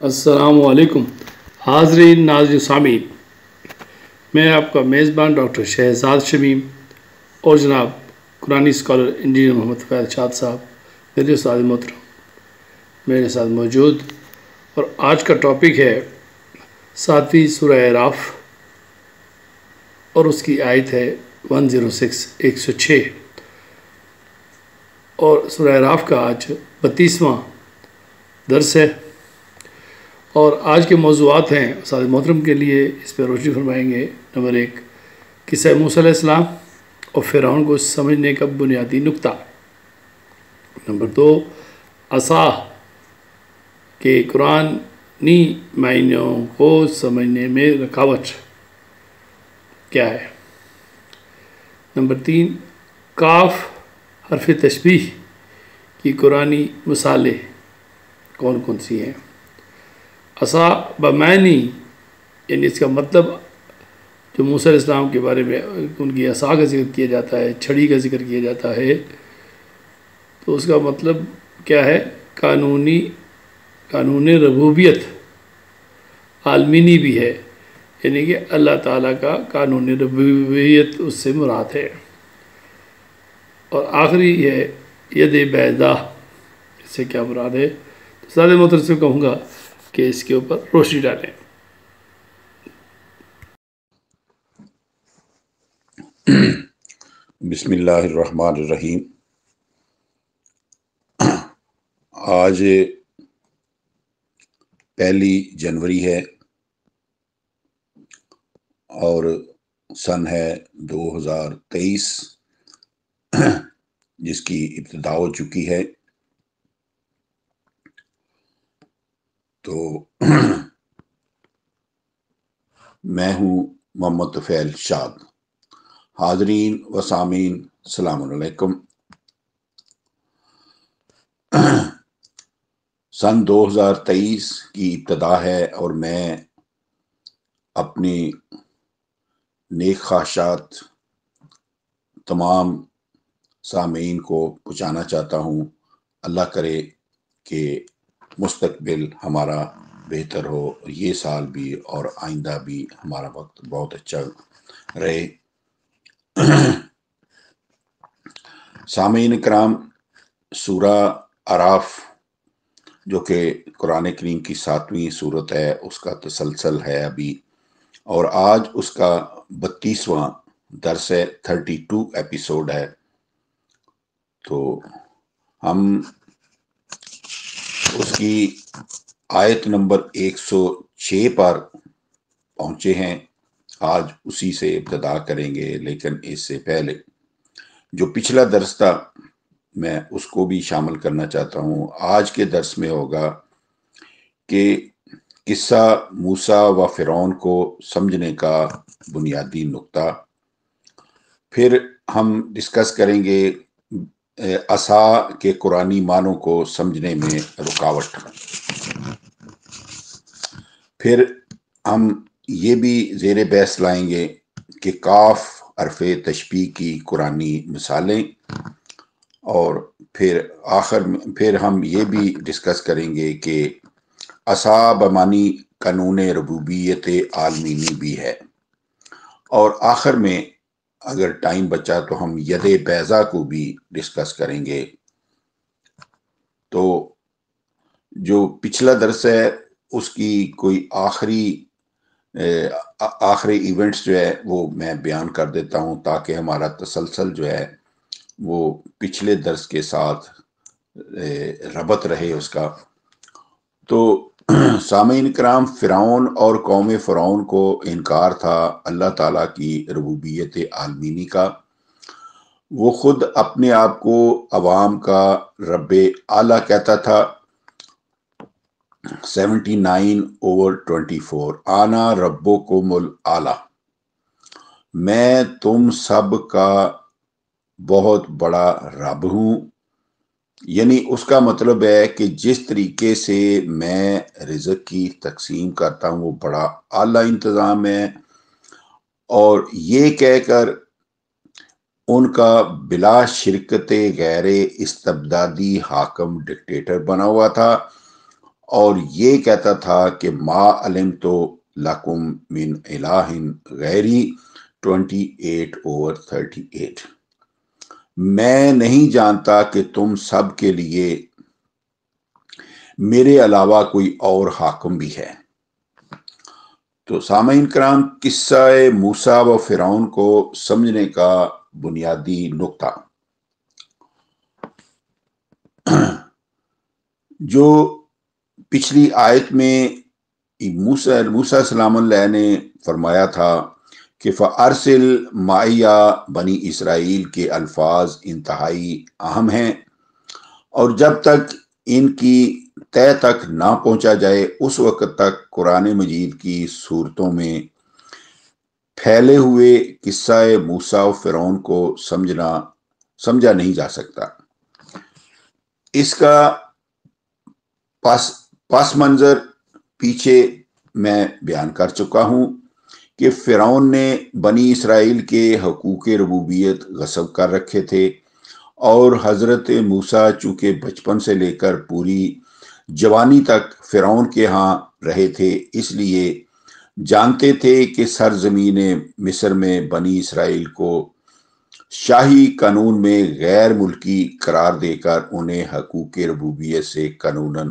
السلام علیکم حاضرین ناظرین سامعین، میں آپ کا میزبان ڈاکٹر شہزاد شمیم اور جناب قرآنی اسکالر انجینئر محمد فیض شاد صاحب میرے استاد محترم میرے ساتھ موجود، اور آج کا ٹاپک ہے 7ویں سورہ اعراف اور اس کی آیت ہے 106 اور سورہ اعراف کا آج 32واں درس ہے، اور آج کے موضوعات ہیں استاد محترم کے لیے اس پہ روشنی فرمائیں گے۔ نمبر 1، قصہ موسیٰ علیہ السلام اور فرعون کو سمجھنے کا بنیادی نقطہ۔ نمبر 2، عصا کے قرآنی معنیوں کو سمجھنے میں رکاوٹ کیا ہے۔ نمبر 3، کاف حرف تشبیہ کی قرآنی مثالیں کون کون سی ہیں۔ عصا بمعنی یعنی اس کا مطلب جو موسیٰ علیہ السلام کے بارے میں ان کی عصا کا ذکر کیا جاتا ہے، چھڑی کا ذکر کیا جاتا ہے، تو اس کا مطلب کیا ہے؟ قانون ربوبیت عالمینی بھی ہے، یعنی کہ اللہ تعالیٰ کا قانون ربوبیت اس سے مراد ہے۔ اور آخری ہے ید بیضا، اس سے کیا مراد ہے؟ تو سادہ محترم سے کہوں گا کہ اس کے اوپر روشنی ڈالیں۔ بسم اللہ الرحمن الرحیم۔ آج 1 جنوری ہے اور سن ہے 2023 جس کی ابتدا ہو چکی ہے۔ تو میں ہوں محمد طفیل شاد۔ حاضرین و سامعین السلام علیکم۔ سن 2023 کی ابتدا ہے اور میں اپنی نیک خواہشات تمام سامعین کو پہنچانا چاہتا ہوں۔ اللہ کرے کہ مستقبل ہمارا بہتر ہو، یہ سال بھی اور آئندہ بھی ہمارا وقت بہت اچھا رہے۔ سامعین کرام، سورہ اعراف جو کہ قرآن کریم کی 7ویں سورت ہے، اس کا تسلسل ہے ابھی، اور آج اس کا 32واں درس ہے، 32 ایپیسوڈ ہے۔ تو ہم اس کی آیت نمبر 106 پر پہنچے ہیں، آج اسی سے ابتدا کریں گے، لیکن اس سے پہلے جو پچھلا درس تھا میں اس کو بھی شامل کرنا چاہتا ہوں۔ آج کے درس میں ہوگا کہ قصہ موسیٰ و فرعون کو سمجھنے کا بنیادی نقطہ، پھر ہم ڈسکس کریں گے عصا کے قرآنی معنوں کو سمجھنے میں رکاوٹ، پھر ہم یہ بھی زیر بحث لائیں گے کہ کاف حرف تشبیہ کی قرآنی مثالیں، اور پھر ہم یہ بھی ڈسکس کریں گے کہ عصا بمعنی قانون ربوبیت عالمینی بھی ہے، اور آخر میں اگر ٹائم بچا تو ہم ید بیضا کو بھی ڈسکس کریں گے۔ تو جو پچھلا درس ہے اس کی کوئی آخری ایونٹس جو ہے وہ میں بیان کر دیتا ہوں، تاکہ ہمارا تسلسل جو ہے وہ پچھلے درس کے ساتھ ربط رہے اس کا۔ تو سامعین کرام، فرعون اور قوم فرعون کو انکار تھا اللہ تعالیٰ کی ربوبیت عالمینی کا۔ وہ خود اپنے آپ کو عوام کا رب اعلیٰ کہتا تھا۔ 79/24 آنا ربکم الاعلیٰ، میں تم سب کا بہت بڑا رب ہوں، یعنی اس کا مطلب ہے کہ جس طریقے سے میں رزق کی تقسیم کرتا ہوں وہ بڑا اعلیٰ انتظام ہے، اور یہ کہہ کر ان کا بلا شرکت غیر استبدادی حاکم ڈکٹیٹر بنا ہوا تھا، اور یہ کہتا تھا کہ ما علمت لکم من الہ غیری 28/38، میں نہیں جانتا کہ تم سب کے لیے میرے علاوہ کوئی اور حاکم بھی ہے۔ تو سامعین کرام، قصہ موسیٰ و فرعون کو سمجھنے کا بنیادی نقطہ، جو پچھلی آیت میں موسیٰ سلام اللہ نے فرمایا تھا کہ فَأَرْسِلْ مَعِیَ بنی اسرائیل کے الفاظ انتہائی اہم ہیں، اور جب تک ان کی تہ تک نہ پہنچا جائے اس وقت تک قرآن مجید کی صورتوں میں پھیلے ہوئے قصہ موسیٰ و فرعون کو سمجھا نہیں جا سکتا۔ اس کا پس منظر پیچھے میں بیان کر چکا ہوں کہ فرعون نے بنی اسرائیل کے حقوق ربوبیت غصب کر رکھے تھے، اور حضرت موسیٰ چونکہ بچپن سے لے کر پوری جوانی تک فرعون کے ہاں رہے تھے، اس لیے جانتے تھے کہ سرزمین مصر میں بنی اسرائیل کو شاہی قانون میں غیر ملکی قرار دے کر انہیں حقوق ربوبیت سے قانوناً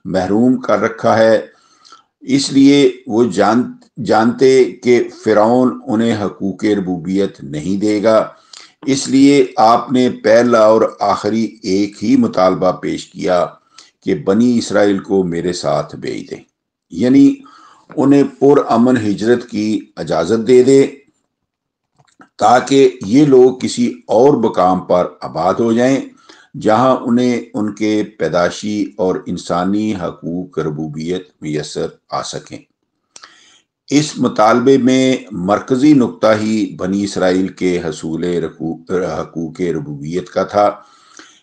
محروم کر رکھا ہے۔ اس لیے وہ جانتے کہ فرعون انہیں حقوق ربوبیت نہیں دے گا، اس لیے آپ نے پہلا اور آخری ایک ہی مطالبہ پیش کیا کہ بنی اسرائیل کو میرے ساتھ بھیج دیں، یعنی انہیں پرامن ہجرت کی اجازت دے دے تاکہ یہ لوگ کسی اور مقام پر آباد ہو جائیں جہاں انہیں ان کے پیدائشی اور انسانی حقوق ربوبیت میسر آ سکیں۔ اس مطالبے میں مرکزی نقطہ ہی بنی اسرائیل کے حصول حقوق ربوبیت کا تھا،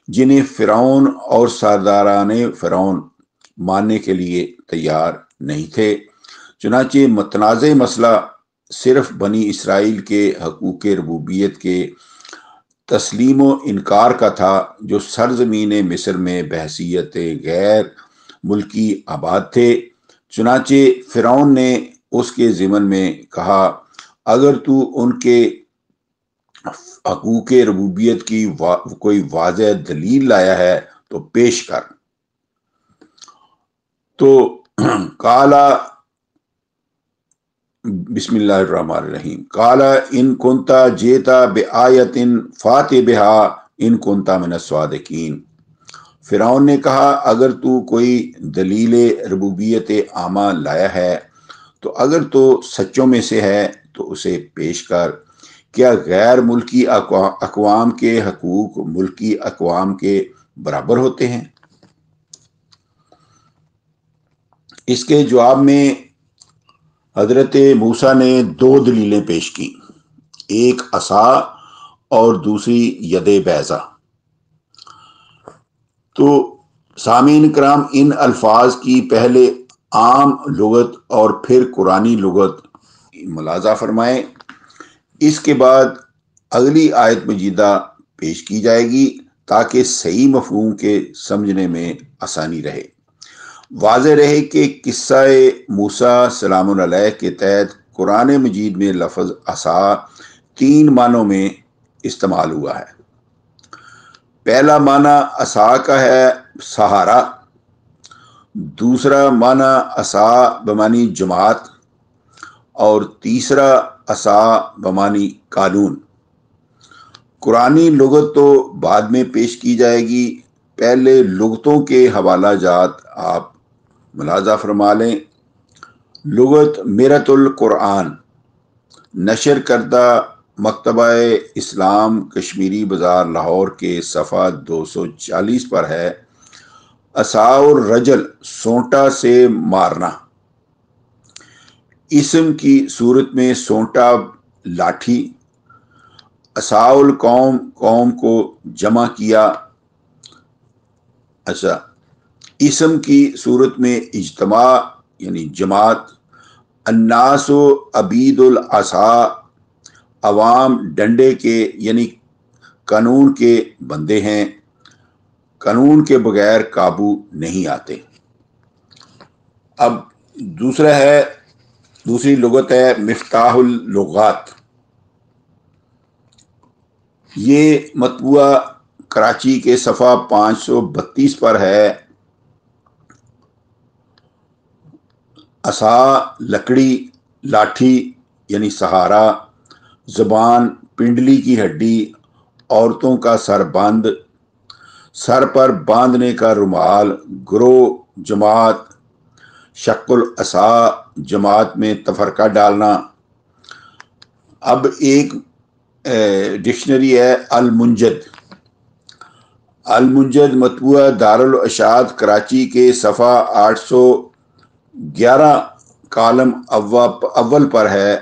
جنہیں فرعون اور سرداران فرعون ماننے کے لیے تیار نہیں تھے۔ چنانچہ متنازع مسئلہ صرف بنی اسرائیل کے حقوق ربوبیت کے تسلیم و انکار کا تھا، جو سرزمین مصر میں بحیثیت غیر ملکی آباد تھے۔ چنانچہ فرعون نے اس کے ضمن میں کہا، اگر تو ان کے حقوق ربوبیت کی کوئی واضح دلیل لایا ہے تو پیش کر۔ تو کالا بسم اللہ الرحمن الرحیم، کالا ان کنتا جیتا بآیت فات بہا ان کنتا من الصادقین۔ فرعون نے کہا، اگر تو کوئی دلیل ربوبیت عامہ لایا ہے تو اگر تو سچوں میں سے ہے تو اسے پیش کر۔ کیا غیر ملکی اقوام کے حقوق ملکی اقوام کے برابر ہوتے ہیں؟ اس کے جواب میں حضرت موسیٰ نے 2 دلیلیں پیش کی، ایک عصا اور دوسری ید بیضا۔ تو سامعین کرام، ان الفاظ کی پہلے عام لغت اور پھر قرآنی لغت ملاحظہ فرمائیں، اس کے بعد اگلی آیت مجیدہ پیش کی جائے گی تاکہ صحیح مفہوم کے سمجھنے میں آسانی رہے۔ واضح رہے کہ قصہ موسیٰ سلام علیہ کے تحت قرآن مجید میں لفظ عصا 3 معنوں میں استعمال ہوا ہے۔ پہلا معنی عصا کا ہے سہارا، دوسرا معنی عصا بمعنی جماعت، اور تیسرا عصا بمعنی قانون۔ قرآنی لغت تو بعد میں پیش کی جائے گی، پہلے لغتوں کے حوالہ جات آپ ملاحظہ فرما لیں۔ لغت میرۃ القرآن نشر کردہ مکتبہ اسلام کشمیری بازار لاہور کے صفحہ 240 پر ہے، عصا الرجل سونٹا سے مارنا، اسم کی صورت میں سونٹا لاٹھی، عصا القوم قوم کو جمع کیا، اسم کی صورت میں اجتماع یعنی جماعت، الناس و عبید العصا عوام ڈنڈے کے یعنی قانون کے بندے ہیں، قانون کے بغیر قابو نہیں آتے۔ اب دوسری لغت ہے مفتاح اللغات. یہ مطبوعہ کراچی کے صفحہ 532 پر ہے. عصا لکڑی، لاٹھی یعنی سہارا، زبان پنڈلی کی ہڈی، عورتوں کا سربند، سر پر باندھنے کا رومال، گروہ جماعت، شق العصا جماعت میں تفرقہ ڈالنا. اب ایک ڈکشنری ہے المنجد مطبوعہ دارالارشاد کراچی کے صفحہ 811 کالم اول پر ہے.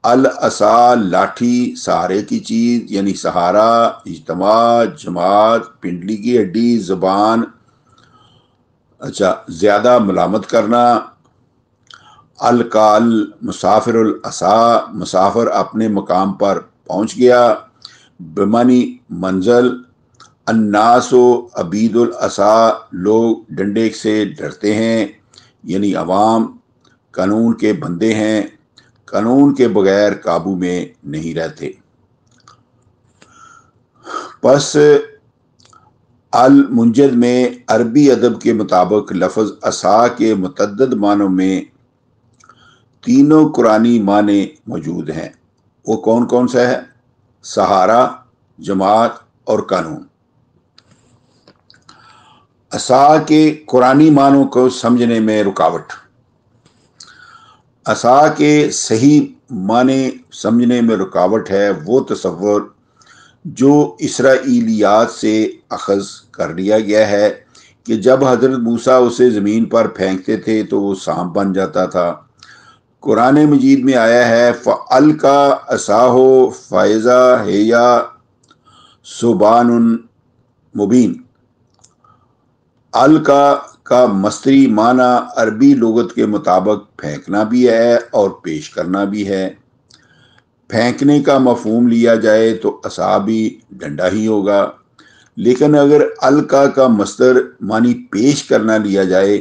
العصا لاٹھی، سہارے کی چیز یعنی سہارا، اجتماع، جماعت، پنڈلی کی ہڈی، زبان، زیادہ ملامت کرنا. القال مسافر العصا، مسافر اپنے مقام پر پہنچ گیا، بمعنی منزل. الناس و عبید العصا، لوگ ڈنڈے سے ڈرتے ہیں یعنی عوام، قانون کے بندے ہیں، قانون کے بغیر قابو میں نہیں رہتے. پس المنجد میں عربی ادب کے مطابق لفظ عصا کے متعدد معنوں میں تینوں قرآنی معنی موجود ہیں. وہ کون کون سا ہے؟ سہارا، جماعت اور قانون. عصا کے قرآنی معنوں کو سمجھنے میں رکاوٹ. عصا کے صحیح معنی سمجھنے میں رکاوٹ ہے وہ تصور جو اسرائیلیات سے اخذ کر لیا گیا ہے کہ جب حضرت موسیٰ اسے زمین پر پھینکتے تھے تو وہ سانپ بن جاتا تھا. قرآن مجید میں آیا ہے فَأَلْقَىٰ عَصَاهُ فَإِذَا هِيَ ثُعْبَانٌ مُبِينٌ. القا کا مصدری معنی عربی لغت کے مطابق پھینکنا بھی ہے اور پیش کرنا بھی ہے. پھینکنے کا مفہوم لیا جائے تو عصا بھی ڈنڈا ہی ہوگا، لیکن اگر القا کا مصدر معنی پیش کرنا لیا جائے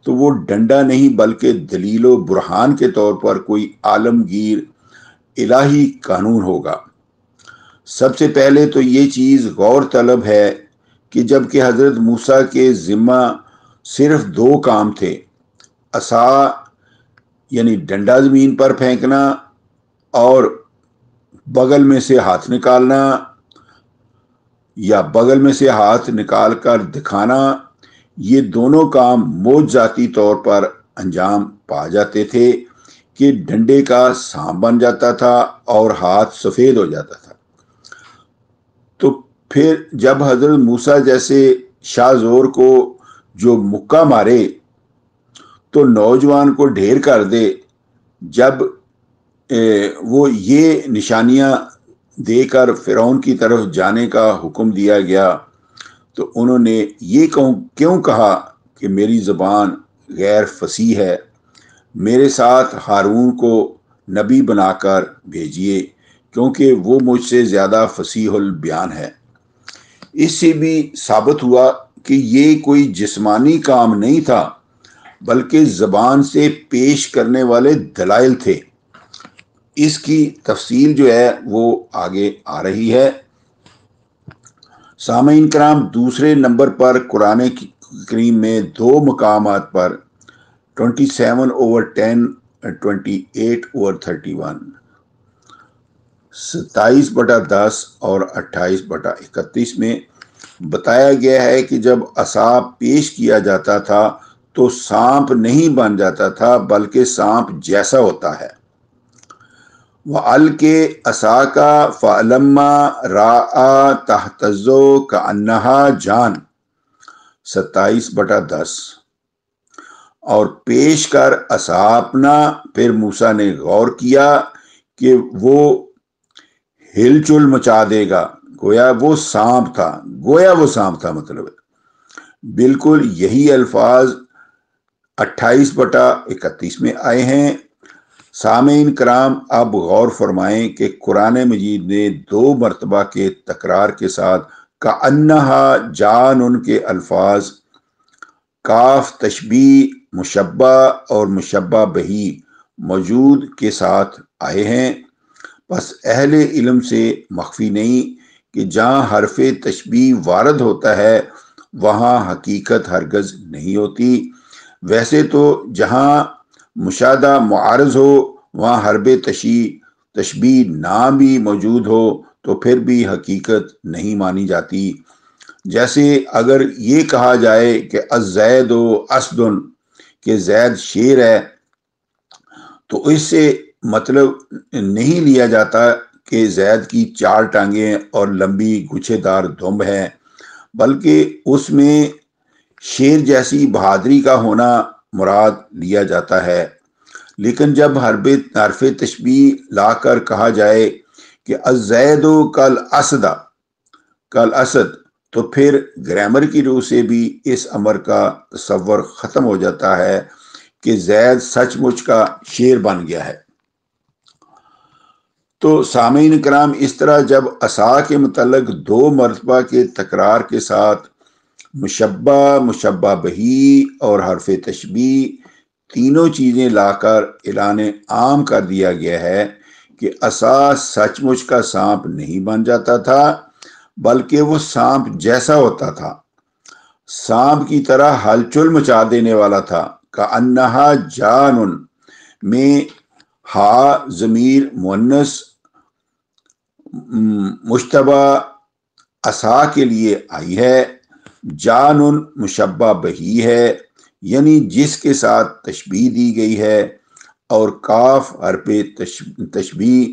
تو وہ ڈنڈا نہیں بلکہ دلیل و برہان کے طور پر کوئی عالمگیر الہی قانون ہوگا. سب سے پہلے تو یہ چیز غور طلب ہے کہ جب کہ حضرت موسیٰ کے ذمہ صرف 2 کام تھے، عصا یعنی ڈنڈا زمین پر پھینکنا اور بغل میں سے ہاتھ نکالنا یا بغل میں سے ہاتھ نکال کر دکھانا، یہ دونوں کام معجزاتی طور پر انجام پا جاتے تھے کہ ڈنڈے کا سانپ بن جاتا تھا اور ہاتھ سفید ہو جاتا تھا. تو پھر جب حضرت موسیٰ جیسے شاہ زور کو جو مکہ مارے تو نوجوان کو ڈھیر کر دے، جب وہ یہ نشانیاں دے کر فرعون کی طرف جانے کا حکم دیا گیا تو انہوں نے یہ کیوں کہا کہ میری زبان غیر فصیح ہے، میرے ساتھ ہارون کو نبی بنا کر بھیجیے کیونکہ وہ مجھ سے زیادہ فصیح البیان ہے. اس سے بھی ثابت ہوا کہ یہ کوئی جسمانی کام نہیں تھا بلکہ زبان سے پیش کرنے والے دلائل تھے. اس کی تفصیل جو ہے وہ آگے آ رہی ہے. سامعین کرام، دوسرے نمبر پر قرآن کریم میں 2 مقامات پر 27/10 28/31 27/10 اور 28/31 میں بتایا گیا ہے کہ جب عصا پیش کیا جاتا تھا تو سانپ نہیں بن جاتا تھا بلکہ سانپ جیسا ہوتا ہے. وَأَلْقِ عَصَاكَ فَلَمَّا رَأَىٰ تَهْتَزُّ كَأَنَّهَا جَانٌ 27/10 اور پیش کر عصا اپنا، پھر موسیٰ نے غور کیا کہ وہ ہل چل مچا دے گا، گویا وہ سانپ تھا. مطلب بالکل یہی الفاظ 28/31 میں آئے ہیں. سامعین کرام، اب غور فرمائیں کہ قرآن مجید نے 2 مرتبہ کے تکرار کے ساتھ کأنہا جان کے الفاظ کاف تشبیہ مشبہ اور مشبہ بہی موجود کے ساتھ آئے ہیں، پس اہل علم سے مخفی نہیں کہ جہاں حرف تشبیہ وارد ہوتا ہے وہاں حقیقت ہرگز نہیں ہوتی۔ ویسے تو جہاں مشاہدہ معارض ہو وہاں حرف تشبیہ نہ بھی موجود ہو تو پھر بھی حقیقت نہیں مانی جاتی۔ جیسے اگر یہ کہا جائے کہ الزید اسد، کہ زید شیر ہے، تو اس سے مطلب نہیں لیا جاتا کہ زید کی 4 ٹانگیں اور لمبی گچھے دار دمب ہے، بلکہ اس میں شیر جیسی بہادری کا ہونا مراد لیا جاتا ہے۔ لیکن جب حرف تشبیہ لا کر کہا جائے کہ الزید کالاسد، تو پھر گرامر کی روح سے بھی اس امر کا تصور ختم ہو جاتا ہے کہ زید سچ مچ کا شیر بن گیا ہے۔ تو سامعین کرام، اس طرح جب عصا کے متعلق 2 مرتبہ کے تکرار کے ساتھ مشبہ، مشبہ بہی اور حرف تشبیہ تینوں چیزیں لا کر اعلان عام کر دیا گیا ہے کہ عصا سچ مچ کا سانپ نہیں بن جاتا تھا، بلکہ وہ سانپ جیسا ہوتا تھا، سانپ کی طرح ہلچل مچا دینے والا تھا۔ کأنہا جان میں ہا ضمیر مؤنث مشتبہ عصا کے لیے آئی ہے، جان مشبہ بہی ہے یعنی جس کے ساتھ تشبیہ دی گئی ہے، اور کاف حرف تشبیہ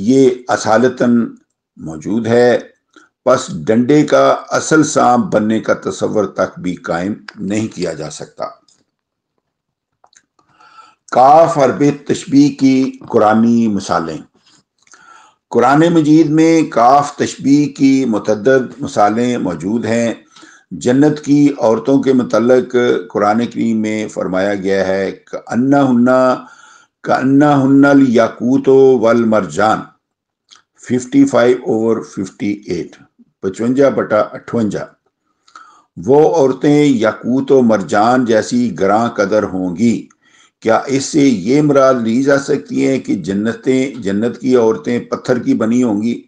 یہ اصالتاً موجود ہے، پس ڈنڈے کا اصل سانپ بننے کا تصور تک بھی قائم نہیں کیا جا سکتا۔ کاف حرف تشبیہ کی قرآنی مثالیں۔ قرآن مجید میں کاف تشبیہ کی متعدد مثالیں موجود ہیں۔ جنت کی عورتوں کے متعلق قرآن کریم میں فرمایا گیا ہے کأنہن الیاقوت والمرجان، 55/58، 55/58۔ وہ عورتیں یاقوت و مرجان جیسی گراں قدر ہوں گی۔ کیا اس سے یہ مراد لی جا سکتی ہیں کہ جنت کی عورتیں پتھر کی بنی ہوں گی؟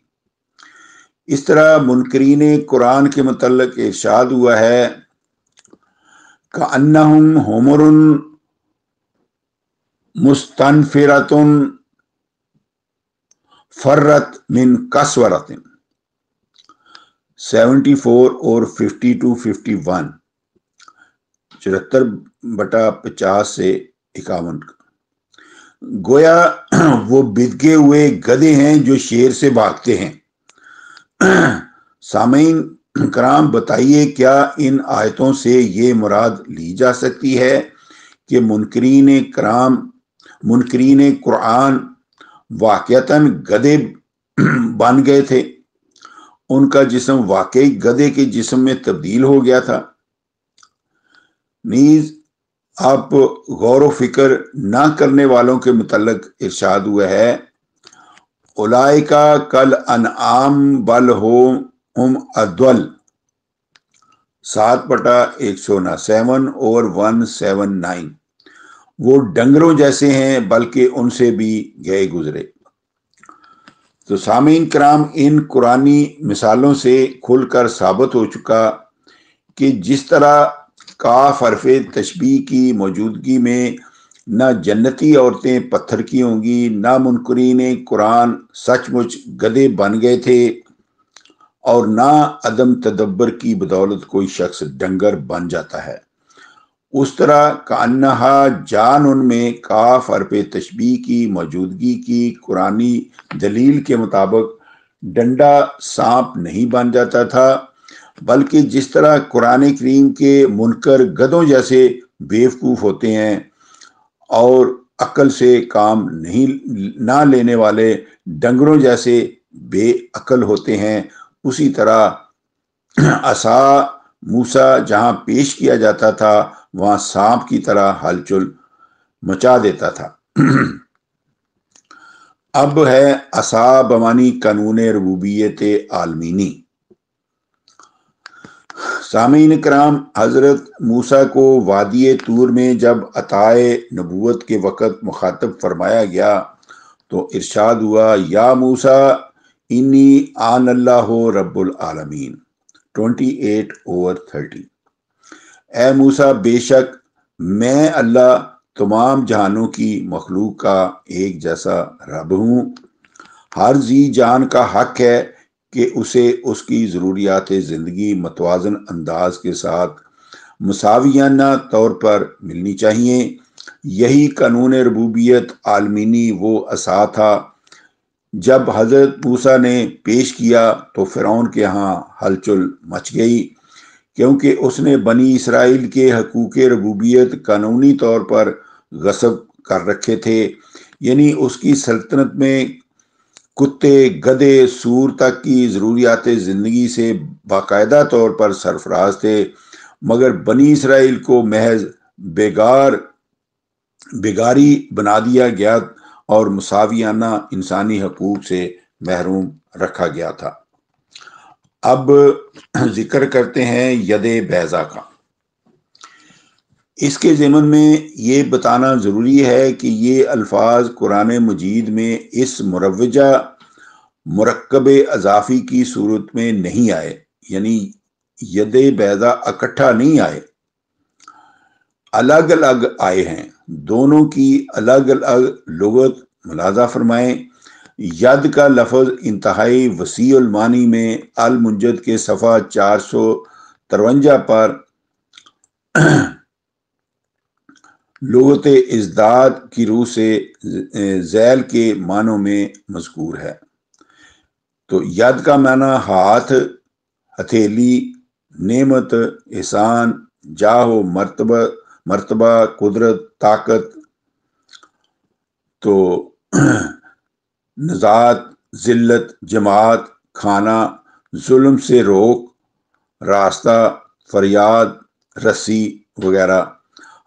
اس طرح منکرین قرآن کے متعلق ارشاد ہوا ہے کأنہم حمر مستنفرۃ فرت من قسورۃ، 74 اور 52-51، 74/50 سے 51۔ گویا وہ بدکے ہوئے گدھے ہیں جو شیر سے بھاگتے ہیں۔ سامعین کرام، بتائیے کیا ان آیتوں سے یہ مراد لی جا سکتی ہے کہ منکرین قرآن واقعتاً گدھے بن گئے تھے؟ ان کا جسم واقعی گدھے کے جسم میں تبدیل ہو گیا تھا؟ نیز آپ غور و فکر نہ کرنے والوں کے متعلق ارشاد ہوا ہے اولئک کالانعام بل ہم اضل، 7/107 اور 179۔ وہ ڈنگروں جیسے ہیں بلکہ ان سے بھی گئے گزرے۔ تو سامعین کرام، ان قرآنی مثالوں سے کھل کر ثابت ہو چکا کہ جس طرح کاف حرف تشبیہ کی موجودگی میں نہ جنتی عورتیں پتھر کی ہوں گی، نہ منکرین قرآن سچ مچ گدھے بن گئے تھے، اور نہ عدم تدبر کی بدولت کوئی شخص ڈنگر بن جاتا ہے، اس طرح کأنہا جان میں کاف حرف تشبیہ کی موجودگی کی قرآنی دلیل کے مطابق ڈنڈا سانپ نہیں بن جاتا تھا، بلکہ جس طرح قرآن کریم کے منکر گدھوں جیسے بیوقوف ہوتے ہیں اور عقل سے کام نہ لینے والے ڈنگروں جیسے بے عقل ہوتے ہیں، اسی طرح عصا موسیٰ جہاں پیش کیا جاتا تھا وہاں سانپ کی طرح ہلچل مچا دیتا تھا۔ اب ہے عصا بمعنی قانون ربوبیت عالمینی۔ سامعین کرام، حضرت موسیٰ کو وادی طور میں جب عطائے نبوت کے وقت مخاطب فرمایا گیا تو ارشاد ہوا، یا موسیٰ انی آن اللہ رب العالمین 28/30۔ اے موسیٰ، بے شک میں اللہ تمام جہانوں کی مخلوق کا ایک جیسا رب ہوں۔ ہر ذی جان کا حق ہے کہ اسے اس کی ضروریات زندگی متوازن انداز کے ساتھ مساویانہ طور پر ملنی چاہیے۔ یہی قانون ربوبیت عالمینی وہ عصا تھا جب حضرت موسیٰ نے پیش کیا تو فرعون کے ہاں ہلچل مچ گئی، کیونکہ اس نے بنی اسرائیل کے حقوق ربوبیت قانونی طور پر غصب کر رکھے تھے، یعنی اس کی سلطنت میں کتے، گدھے، سور تک کی ضروریات زندگی سے باقاعدہ طور پر سرفراز تھے، مگر بنی اسرائیل کو محض بیگاری بنا دیا گیا اور مساویانہ انسانی حقوق سے محروم رکھا گیا تھا۔ اب ذکر کرتے ہیں ید بیضا کا۔ اس کے ضمن میں یہ بتانا ضروری ہے کہ یہ الفاظ قرآن مجید میں اس مروجہ مرکب اضافی کی صورت میں نہیں آئے، یعنی ید بیضا اکٹھا نہیں آئے، الگ الگ آئے ہیں۔ دونوں کی الگ الگ لغت ملاحظہ فرمائیں۔ ید کا لفظ انتہائی وسیع المعنی میں المنجد کے صفحہ 453 پر لغت ازداد کی روح سے ذیل کے معنوں میں مذکور ہے۔ تو ید کا معنی ہاتھ، ہتھیلی، نعمت، احسان، جاہ و مرتبہ، قدرت، طاقت، تو نزاعت، ذلت، جماعت، کھانا، ظلم سے روک، راستہ، فریاد، رسی وغیرہ۔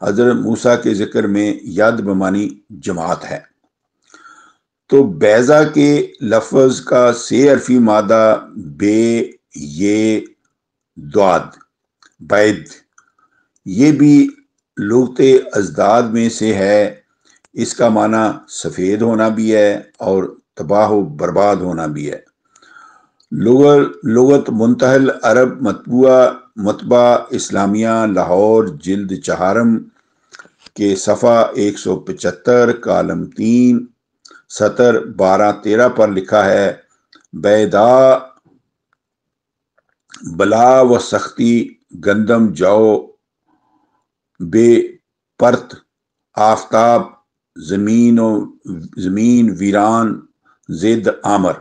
حضرت موسیٰ کے ذکر میں ید بمانی جماعت ہے۔ تو بیضا کے لفظ کا سے عرفی مادہ بے، یہ، دواد، بید، یہ بھی لغت ازداد میں سے ہے۔ اس کا معنی سفید ہونا بھی ہے اور تباہ و برباد ہونا بھی ہے۔ لغت منتحل عرب مطبعہ اسلامیہ لاہور جلد 4 کے صفحہ 175 کالم 3 سطر 12-13 پر لکھا ہے، بیدا بلا و سختی، گندم جو، بے پرت، آفتاب، زمین ویران، زد آمر۔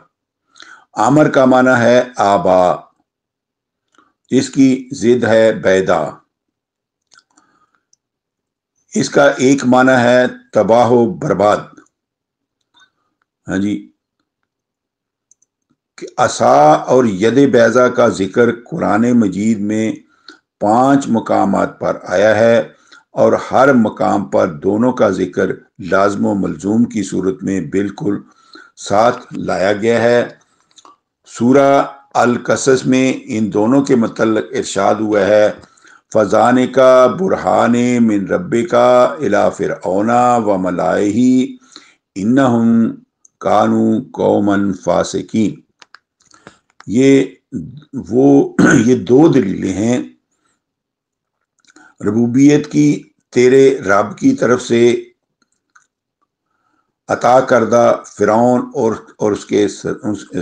آمر کا معنی ہے آبا، اس کی زد ہے بیدا۔ اس کا ایک معنی ہے تباہ و برباد۔ ہاں جی، عصا اور ید بیضا کا ذکر قرآن مجید میں 5 مقامات پر آیا ہے، اور ہر مقام پر دونوں کا ذکر لازم و ملزوم کی صورت میں بالکل ساتھ لایا گیا ہے۔ سورہ القصص میں ان دونوں کے متعلق ارشاد ہوا ہے، فَذَانِکَ بُرْہَانِ مِن رَبِّکَ إِلَىٰ فِرْعَوْنَ وَمَلَئِهِ إِنَّهُمْ كَانُوا قَوْمًا فَاسِقِينَ۔ یہ 2 دلیلیں ہیں ربوبیت کی، تیرے رب کی طرف سے عطا کردہ فرعون اور اس کے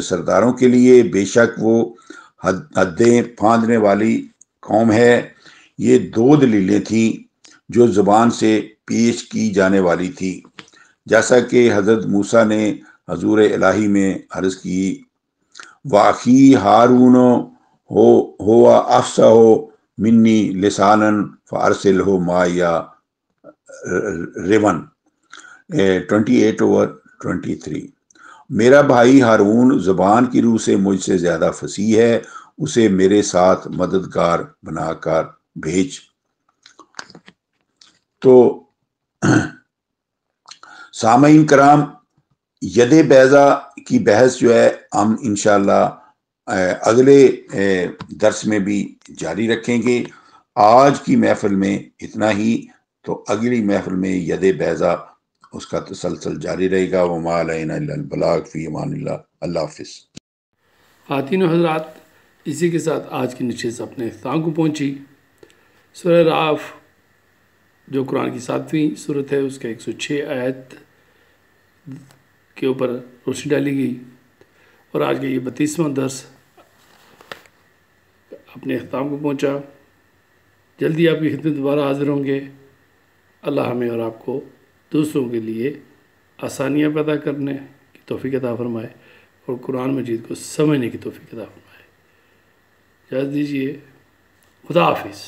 سرداروں کے لیے، بے شک وہ حدیں پھاندنے والی قوم ہے۔ یہ 2 دلیلیں تھیں جو زبان سے پیش کی جانے والی تھی، جیسا کہ حضرت موسیٰ نے حضور الہی میں عرض کی، وَأَخِي ہارون هُوَ أَفْصَحُ مِنِّي لِسَانًا فَأَرْسِلْهُ مَعِیَ رِوًا 28/23۔ میرا بھائی ہارون زبان کی روح سے مجھ سے زیادہ فصیح ہے، اسے میرے ساتھ مددگار بنا کر بھیج۔ تو سامعین کرام، ید بیضا کی بحث جو ہے ہم انشاءاللہ اگلے درس میں بھی جاری رکھیں گے۔ آج کی محفل میں اتنا ہی، تو اگلی محفل میں ید بیضا اس کا تسلسل جاری رہے گا۔ وما علینا الا البلاغ، فی امان اللہ۔ اللہ حافظ۔ خواتین و حضرات، اسی کے ساتھ آج کی نشست اپنے اختتام کو پہنچی۔ سورہ رعف جو قرآن کی 7ویں صورت ہے، اس کا 106 آیت کے اوپر روشنی ڈالی گئی، اور آج کا یہ 32واں درس اپنے اختتام کو پہنچا۔ جلدی آپ کی خدمت دوبارہ حاضر ہوں گے۔ اللہ ہمیں اور آپ کو دوسروں کے لیے آسانیاں پیدا کرنے کی توفیق عطا فرمائے، اور قرآن مجید کو سمجھنے کی توفیق عطا فرمائے۔ اجازت دیجیے، خدا حافظ۔